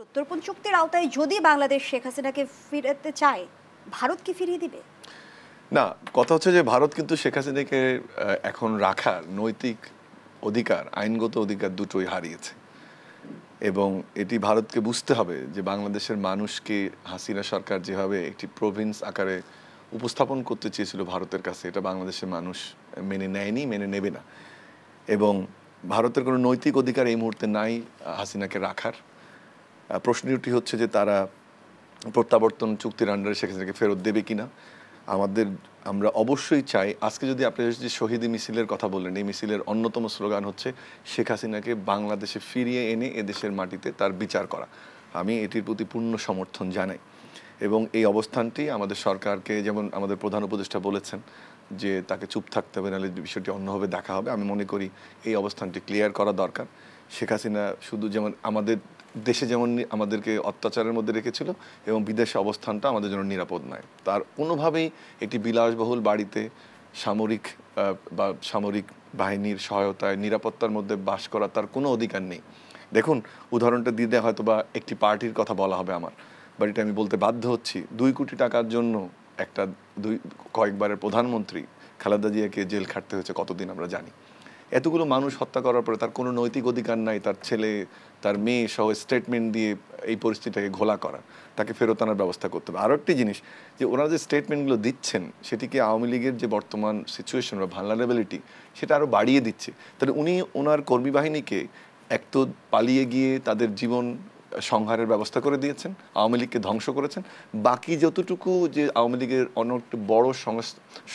প্রত্যর্পণ চুক্তির আওতায় যদি বাংলাদেশ শেখ হাসিনাকে ফিরাতে চায়, ভারত কি ফিরিয়ে দিবে? না, কথা হচ্ছে যে ভারত কিন্তু শেখ হাসিনাকে এখন রাখার নৈতিক অধিকার, আইনগত অধিকার দুটোই হারিয়েছে। এবং এটি ভারতকে বুঝতে হবে যে বাংলাদেশের মানুষকে হাসিনা সরকার যেভাবে একটি প্রভিন্স আকারে উপস্থাপন করতে চেয়েছিল ভারতের কাছে, এটা বাংলাদেশের মানুষ মেনে নেয়নি, মেনে নেবে না। এবং ভারতের কোনো নৈতিক অধিকার এই মুহূর্তে নাই হাসিনাকে রাখার। প্রশ্নটি হচ্ছে যে তারা প্রত্যাবর্তন চুক্তির আন্ডারে শেখ হাসিনাকে ফেরত দেবে কিনা। আমরা অবশ্যই চাই। আজকে যদি আপনি যে শহীদ মিছিলের কথা বললেন, এই মিছিলের অন্যতম স্লোগান হচ্ছে শেখ হাসিনাকে বাংলাদেশে ফিরিয়ে এনে এদেশের মাটিতে তার বিচার করা। আমি এটির প্রতি পূর্ণ সমর্থন জানাই এবং এই অবস্থানটি আমাদের সরকারকে, যেমন আমাদের প্রধান উপদেষ্টা বলেছেন যে তাকে চুপ থাকতে হবে, নাহলে বিষয়টি অন্যভাবে দেখা হবে। আমি মনে করি এই অবস্থানটি ক্লিয়ার করা দরকার। শেখ হাসিনা শুধু যেমন আমাদের দেশে যেমন আমাদেরকে অত্যাচারের মধ্যে রেখেছিল এবং বিদেশে অবস্থানটা আমাদের জন্য নিরাপদ নয়। তার কোনোভাবেই একটি বিলাসবহুল বাড়িতে সামরিক বাহিনীর সহায়তায় নিরাপত্তার মধ্যে বাস করা তার কোনো অধিকার নেই। দেখুন, উদাহরণটা দিতে হয়তো বা একটি পার্টির কথা বলা হবে আমার, বাট এটা আমি বলতে বাধ্য হচ্ছি। 2 কোটি টাকার জন্য কয়েকবারের প্রধানমন্ত্রী খালেদা জিয়াকে জেল খাটতে হয়েছে কতদিন আমরা জানি। এতগুলো মানুষ হত্যা করার পরে তার কোনো নৈতিক অধিকার নাই তার ছেলে তার মেয়ে সহ স্টেটমেন্ট দিয়ে এই পরিস্থিতিটাকে ঘোলা করা, তাকে ফেরত আনার ব্যবস্থা করতে হবে। আরও একটি জিনিস, যে ওনারা যে স্টেটমেন্টগুলো দিচ্ছেন সেটিকে আওয়ামী লীগের যে বর্তমান সিচুয়েশন বা ভালনারেবিলিটি সেটা আরও বাড়িয়ে দিচ্ছে। তাহলে উনি ওনার কর্মী বাহিনীকে এক তো পালিয়ে গিয়ে তাদের জীবন সংহারের ব্যবস্থা করে দিয়েছেন, আওয়ামী লীগকে ধ্বংস করেছেন। বাকি যতটুকু যে আওয়ামী লীগের অনেক বড়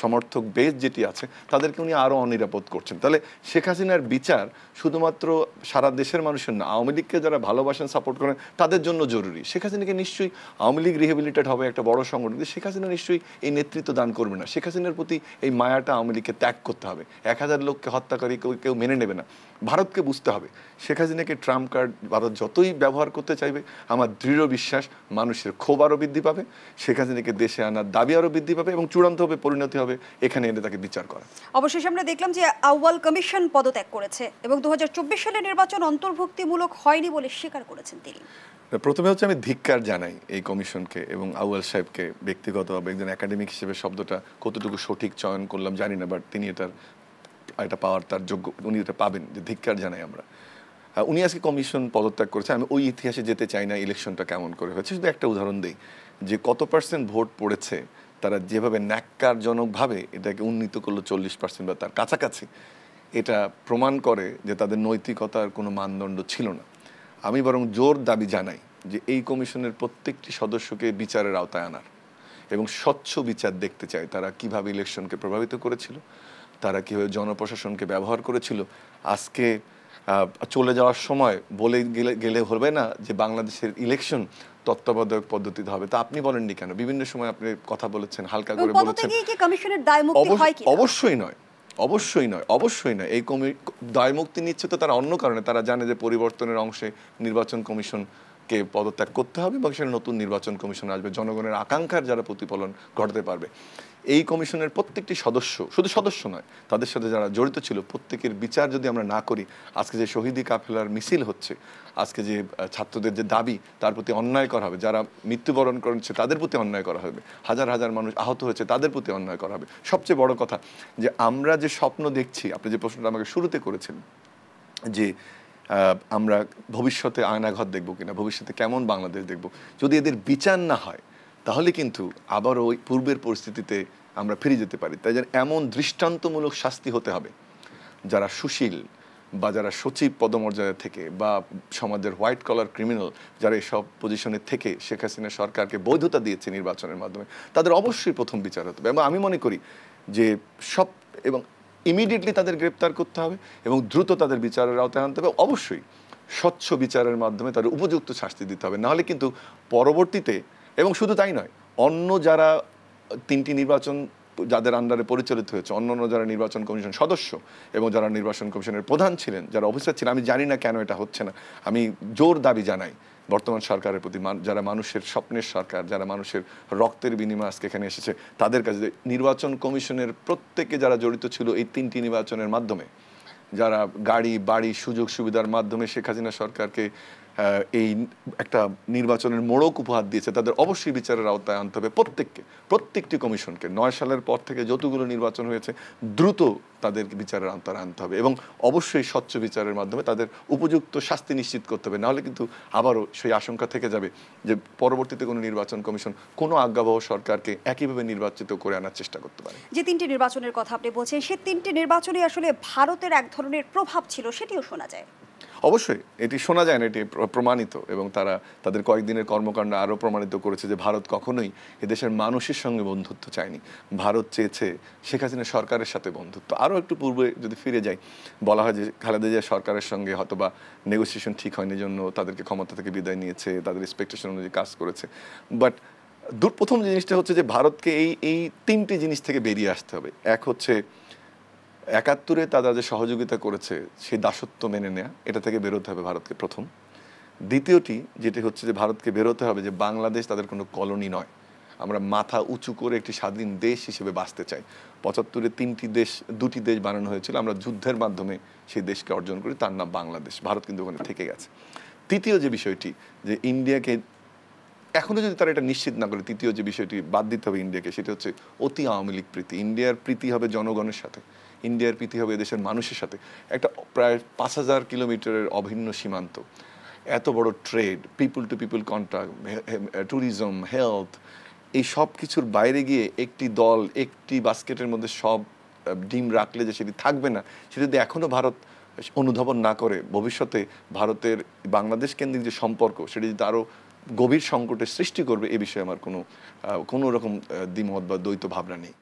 সমর্থক বেস যেটি আছে তাদেরকে উনি আরও অনিরাপদ করছেন। তাহলে শেখ হাসিনার বিচার শুধুমাত্র সারা দেশের মানুষের না, আওয়ামী লীগকে যারা ভালোবাসেন, সাপোর্ট করেন তাদের জন্য জরুরি। শেখ হাসিনাকে নিশ্চয়ই আওয়ামী লীগ রিহেবিলিটেড হবে, একটা বড় সংগঠন, শেখ হাসিনা নিশ্চয়ই এই নেতৃত্ব দান করবে না। শেখ হাসিনার প্রতি এই মায়াটা আওয়ামী লীগকে ত্যাগ করতে হবে। 1000 লোককে হত্যাকারী কেউ মেনে নেবে না। ভারতকে বুঝতে হবে শেখ হাসিনাকে ট্রাম্প কার্ড ভারত যতই ব্যবহার করতে চাইবে, আমার দৃঢ় বিশ্বাস মানুষের ক্ষোভ আরও বৃদ্ধি পাবে, শেখ হাসিনাকে দেশে আনার দাবি আরও বৃদ্ধি পাবে এবং চূড়ান্তভাবে পরিণতি হবে এখানে এনে তাকে বিচার করা। অবশেষে আমরা দেখলাম যে আউয়াল কমিশন পদত্যাগ করেছে এবং 2024 সালের নির্বাচন অন্তর্ভুক্তিমূলক হয়নি বলে স্বীকার করেছেন তিনি। প্রথমে হচ্ছে আমি ধিক্কার জানাই এই কমিশনকে এবং আউয়াল সাহেবকে ব্যক্তিগতভাবে। একজন একাডেমিক হিসেবে শব্দটা কতটুকু সঠিক চয়ন করলাম জানি না, বাট তিনি এটা পাওয়ার তার যোগ্য, উনি এটা পাবেন, যে ধিক্কার জানাই আমরা। উনি আজকে কমিশন পদত্যাগ করেছে। আমি ওই ইতিহাসে যেতে চাই না ইলেকশনটা কেমন করে হয়েছে, শুধু একটা উদাহরণ দিই যে কত পার্সেন্ট ভোট পড়েছে। তারা যেভাবে ন্যাক্কারজনকভাবে এটাকে উন্নীত করলো 40% বা তার কাছাকাছি, এটা প্রমাণ করে যে তাদের নৈতিকতার কোনো মানদণ্ড ছিল না। আমি বরং জোর দাবি জানাই যে এই কমিশনের প্রত্যেকটি সদস্যকে বিচারের আওতায় আনার এবং স্বচ্ছ বিচার দেখতে চাই। তারা কিভাবে ইলেকশনকে প্রভাবিত করেছিল, তারা কীভাবে জনপ্রশাসনকে ব্যবহার করেছিল। আজকে চলে যাওয়ার সময় বলে গেলে হবে না যে বাংলাদেশের ইলেকশন তত্ত্বাবধায়ক পদ্ধতিতে হবে। তা আপনি বলেননি কেন? বিভিন্ন সময় আপনি কথা বলেছেন, হালকা করে বলেছেন। অবশ্যই নয়, অবশ্যই নয়, অবশ্যই নয়। এই দায়মুক্তি নিচ্ছে তো তারা অন্য কারণে। তারা জানে যে পরিবর্তনের অংশে নির্বাচন কমিশনকে পদত্যাগ করতে হবে এবং সেটা নতুন নির্বাচন কমিশন আসবে, জনগণের আকাঙ্ক্ষার যারা প্রতিফলন ঘটাতে পারবে। এই কমিশনের প্রত্যেকটি সদস্য, শুধু সদস্য নয়, তাদের সাথে যারা জড়িত ছিল প্রত্যেকের বিচার যদি আমরা না করি, আজকে যে শহীদি কাফেলার মিছিল হচ্ছে, আজকে যে ছাত্রদের যে দাবি তার প্রতি অন্যায় করা হবে, যারা মৃত্যুবরণ করছে তাদের প্রতি অন্যায় করা হবে, হাজার হাজার মানুষ আহত হয়েছে তাদের প্রতি অন্যায় করা হবে। সবচেয়ে বড় কথা যে আমরা যে স্বপ্ন দেখছি, আপনি যে প্রশ্নটা আমাকে শুরুতে করেছেন যে আমরা ভবিষ্যতে আয়নাঘর দেখবো কিনা, ভবিষ্যতে কেমন বাংলাদেশ দেখব, যদি এদের বিচার না হয় তাহলে কিন্তু আবার ওই পূর্বের পরিস্থিতিতে আমরা ফিরে যেতে পারি। তাই যেন এমন দৃষ্টান্তমূলক শাস্তি হতে হবে যারা সুশীল বা যারা সচিব পদমর্যাদা থেকে বা সমাজের হোয়াইট কলার ক্রিমিনাল যারা এইসব পজিশনে থেকে শেখ হাসিনা সরকারকে বৈধতা দিয়েছে নির্বাচনের মাধ্যমে, তাদের অবশ্যই প্রথম বিচার হতে হবে। এবং আমি মনে করি যে এবং ইমিডিয়েটলি তাদের গ্রেপ্তার করতে হবে এবং দ্রুত তাদের বিচারের আওতায় আনতে হবে। অবশ্যই স্বচ্ছ বিচারের মাধ্যমে তাদের উপযুক্ত শাস্তি দিতে হবে। নাহলে কিন্তু পরবর্তীতে, এবং শুধু তাই নয়, অন্য যারা 3টি নির্বাচন যাদের আন্ডারে পরিচালিত হয়েছে, অন্যান্য যারা নির্বাচন কমিশন সদস্য এবং যারা নির্বাচন কমিশনের প্রধান ছিলেন, যারা অফিসার ছিলেন, আমি জানি না কেন এটা হচ্ছে না। আমি জোর দাবি জানাই বর্তমান সরকারের প্রতি, যারা মানুষের স্বপ্নের সরকার, যারা মানুষের রক্তের বিনিময়ে আজকে এখানে এসেছে, তাদের কাছে নির্বাচন কমিশনের প্রত্যেকে যারা জড়িত ছিল এই 3টি নির্বাচনের মাধ্যমে, যারা গাড়ি বাড়ি সুযোগ সুবিধার মাধ্যমে শেখ হাসিনা সরকারকে এই একটা নির্বাচনের মোড়ক উপহার দিয়েছে, তাদের অবশ্যই বিচারের আওতায় আনতে হবে প্রত্যেকটি কমিশনকে। 9 সালের পর থেকে যতগুলো নির্বাচন হয়েছে দ্রুত তাদের বিচারের আওতায় আনতে হবে এবং অবশ্যই স্বচ্ছ বিচারের মাধ্যমে তাদের উপযুক্ত শাস্তি নিশ্চিত করতে হবে। নাহলে কিন্তু আবারও সেই আশঙ্কা থেকে যাবে যে পরবর্তীতে কোনো নির্বাচন কমিশন কোনো আজ্ঞাবহ সরকারকে একইভাবে নির্বাচিত করে আনার চেষ্টা করতে পারে। যে 3টি নির্বাচনের কথা আপনি বলছেন, সেই 3টি নির্বাচনে আসলে ভারতের এক ধরনের প্রভাব ছিল, সেটিও শোনা যায়। অবশ্যই এটি শোনা যায় না, এটি প্রমাণিত এবং তারা তাদের কয়েকদিনের কর্মকাণ্ড আরও প্রমাণিত করেছে যে ভারত কখনোই এদেশের মানুষের সঙ্গে বন্ধুত্ব চায়নি। ভারত চেয়েছে শেখ হাসিনা সরকারের সাথে বন্ধুত্ব। আরও একটু পূর্বে যদি ফিরে যাই, বলা হয় যে খালেদা জিয়া সরকারের সঙ্গে হয়তোবা নেগোসিয়েশন ঠিক হয়নি, জন্য তাদেরকে ক্ষমতা থেকে বিদায় নিয়েছে, তাদের এক্সপেকটেশন অনুযায়ী কাজ করেছে। বাট প্রথম জিনিসটা হচ্ছে যে ভারতকে এই 3টি জিনিস থেকে বেরিয়ে আসতে হবে। এক হচ্ছে 71-এ তারা যে সহযোগিতা করেছে সেই দাসত্ব মেনে নেয়া, এটা থেকে বেরোতে হবে ভারতকে প্রথম। দ্বিতীয়টি যেটি হচ্ছে যে ভারতকে বেরোতে হবে যে বাংলাদেশ তাদের কোনো কলোনি নয়, আমরা মাথা উঁচু করে একটি স্বাধীন দেশ হিসেবে বাঁচতে চাই। 75-এ 2টি দেশ বানানো হয়েছিল, আমরা যুদ্ধের মাধ্যমে সেই দেশকে অর্জন করি, তার নাম বাংলাদেশ। ভারত কিন্তু ওখানে থেকে গেছে। তৃতীয় যে বিষয়টি, যে ইন্ডিয়াকে এখনো যদি তারা এটা নিশ্চিত না করে, তৃতীয় যে বিষয়টি বাদ দিতে হবে ইন্ডিয়াকে, সেটা হচ্ছে অতি আওয়ামী লীগ প্রীতি। ইন্ডিয়ার প্রীতি হবে জনগণের সাথে, ইন্ডিয়ার প্রীতি হবে দেশের মানুষের সাথে। একটা প্রায় 5000 কিলোমিটারের অভিন্ন সীমান্ত, এত বড় trade, people to people contact, tourism, health, এই সব কিছুর বাইরে গিয়ে একটি দল একটি বাস্কেটের মধ্যে সব ডিম রাখলে যে সেটি থাকবে না, সেটা যদি এখনও ভারত অনুধাবন না করে, ভবিষ্যতে ভারতের বাংলাদেশ কেন্দ্রিক যে সম্পর্ক সেটি যদি আরও গভীর সংকটের সৃষ্টি করবে, এ বিষয়ে আমার কোনো রকম দ্বিমত বা দ্বৈত ভাবনা নেই।